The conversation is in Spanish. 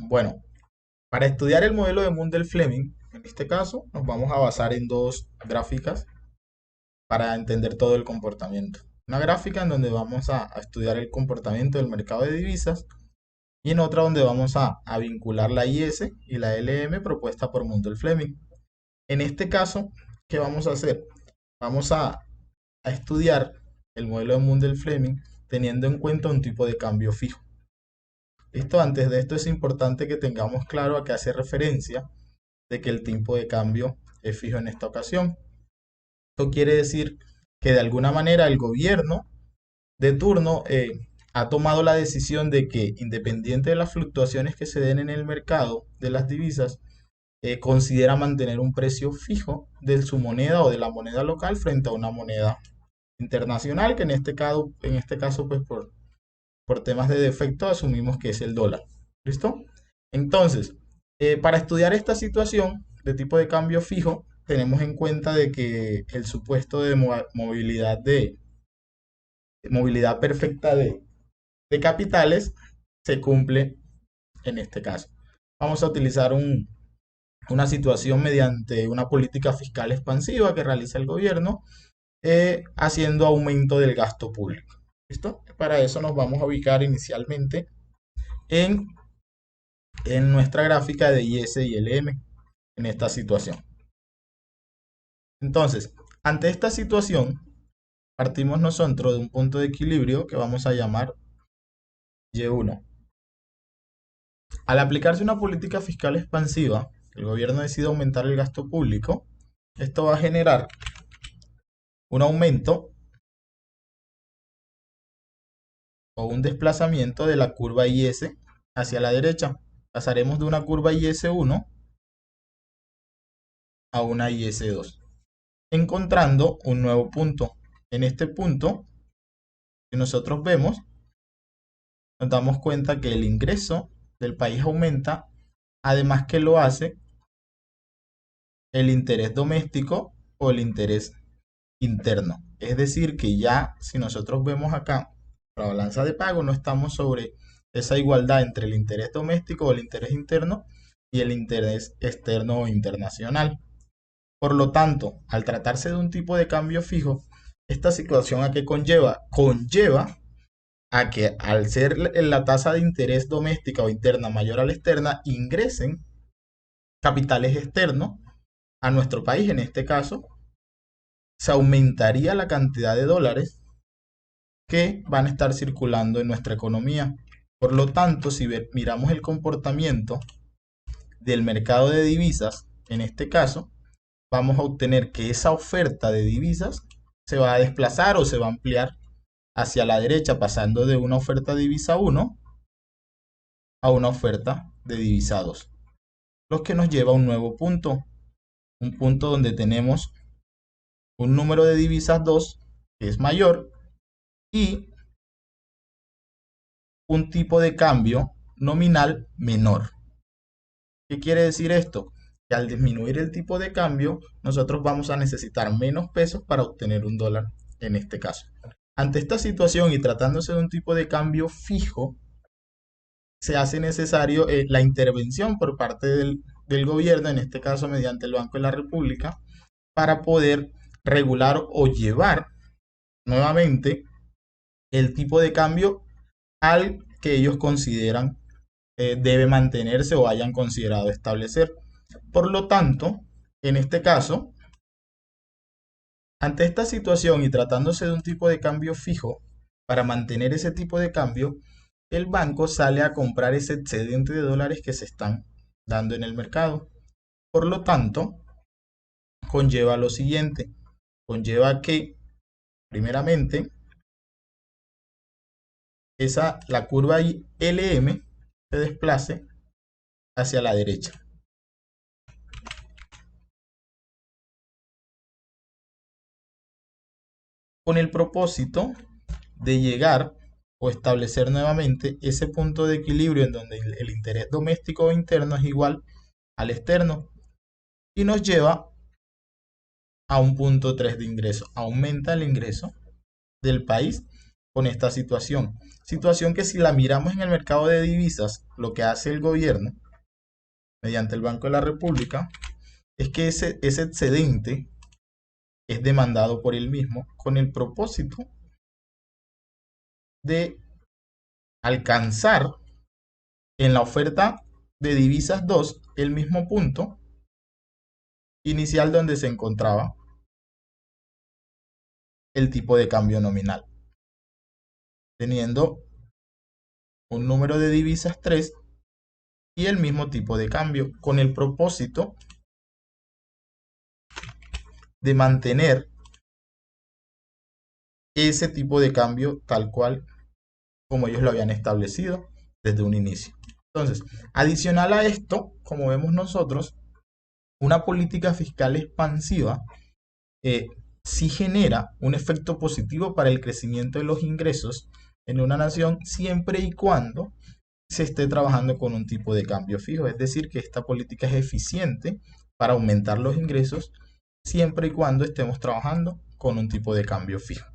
Bueno, para estudiar el modelo de Mundell-Fleming, en este caso, nos vamos a basar en dos gráficas para entender todo el comportamiento. Una gráfica en donde vamos a estudiar el comportamiento del mercado de divisas y en otra donde vamos a vincular la IS y la LM propuesta por Mundell-Fleming. En este caso, ¿qué vamos a hacer? Vamos a estudiar el modelo de Mundell-Fleming teniendo en cuenta un tipo de cambio fijo. Listo, antes de esto es importante que tengamos claro a qué hace referencia de que el tipo de cambio es fijo en esta ocasión. Esto quiere decir que de alguna manera el gobierno de turno ha tomado la decisión de que, independiente de las fluctuaciones que se den en el mercado de las divisas, considera mantener un precio fijo de su moneda o de la moneda local frente a una moneda internacional, que en este caso pues por temas de defecto asumimos que es el dólar. ¿Listo? Entonces, para estudiar esta situación de tipo de cambio fijo, tenemos en cuenta de que el supuesto de movilidad perfecta de capitales se cumple en este caso. Vamos a utilizar una situación mediante una política fiscal expansiva que realiza el gobierno, haciendo aumento del gasto público. ¿Listo? Para eso nos vamos a ubicar inicialmente en, en nuestra gráfica de IS y LM en esta situación. Entonces, ante esta situación, partimos nosotros de un punto de equilibrio que vamos a llamar Y1. Al aplicarse una política fiscal expansiva, el gobierno decide aumentar el gasto público. Esto va a generar un aumento o un desplazamiento de la curva IS hacia la derecha. Pasaremos de una curva IS1 a una IS2, encontrando un nuevo punto. En este punto, si nosotros vemos, nos damos cuenta que el ingreso del país aumenta, además que lo hace el interés doméstico o el interés interno. Es decir, que ya si nosotros vemos acá la balanza de pago, no estamos sobre esa igualdad entre el interés doméstico o el interés interno y el interés externo o internacional. Por lo tanto, al tratarse de un tipo de cambio fijo, esta situación a qué conlleva? Conlleva a que al ser la tasa de interés doméstica o interna mayor a la externa, ingresen capitales externos a nuestro país. En este caso, se aumentaría la cantidad de dólares que van a estar circulando en nuestra economía. Por lo tanto, si miramos el comportamiento del mercado de divisas, en este caso, vamos a obtener que esa oferta de divisas se va a desplazar o se va a ampliar hacia la derecha, pasando de una oferta de divisa 1 a una oferta de divisa 2, lo que nos lleva a un punto donde tenemos un número de divisas 2 que es mayor y un tipo de cambio nominal menor. ¿Qué quiere decir esto? Que al disminuir el tipo de cambio, nosotros vamos a necesitar menos pesos para obtener un dólar en este caso. Ante esta situación y tratándose de un tipo de cambio fijo, se hace necesario la intervención por parte del gobierno, en este caso mediante el Banco de la República, para poder regular o llevar nuevamente el tipo de cambio al que ellos consideran debe mantenerse o hayan considerado establecer. Por lo tanto, en este caso, ante esta situación y tratándose de un tipo de cambio fijo, para mantener ese tipo de cambio, el banco sale a comprar ese excedente de dólares que se están dando en el mercado. Por lo tanto, conlleva lo siguiente, conlleva que, primeramente, la curva LM se desplace hacia la derecha, con el propósito de llegar o establecer nuevamente ese punto de equilibrio en donde el interés doméstico o interno es igual al externo y nos lleva a un punto 3 de ingreso. Aumenta el ingreso del país con esta situación. Situación que si la miramos en el mercado de divisas, lo que hace el gobierno mediante el Banco de la República es que ese excedente es demandado por él mismo con el propósito de alcanzar en la oferta de divisas 2 el mismo punto inicial donde se encontraba el tipo de cambio nominal, teniendo un número de divisas 3 y el mismo tipo de cambio, con el propósito de mantener ese tipo de cambio tal cual como ellos lo habían establecido desde un inicio. Entonces, adicional a esto, como vemos nosotros, una política fiscal expansiva sí genera un efecto positivo para el crecimiento de los ingresos en una nación siempre y cuando se esté trabajando con un tipo de cambio fijo. Es decir, que esta política es eficiente para aumentar los ingresos siempre y cuando estemos trabajando con un tipo de cambio fijo.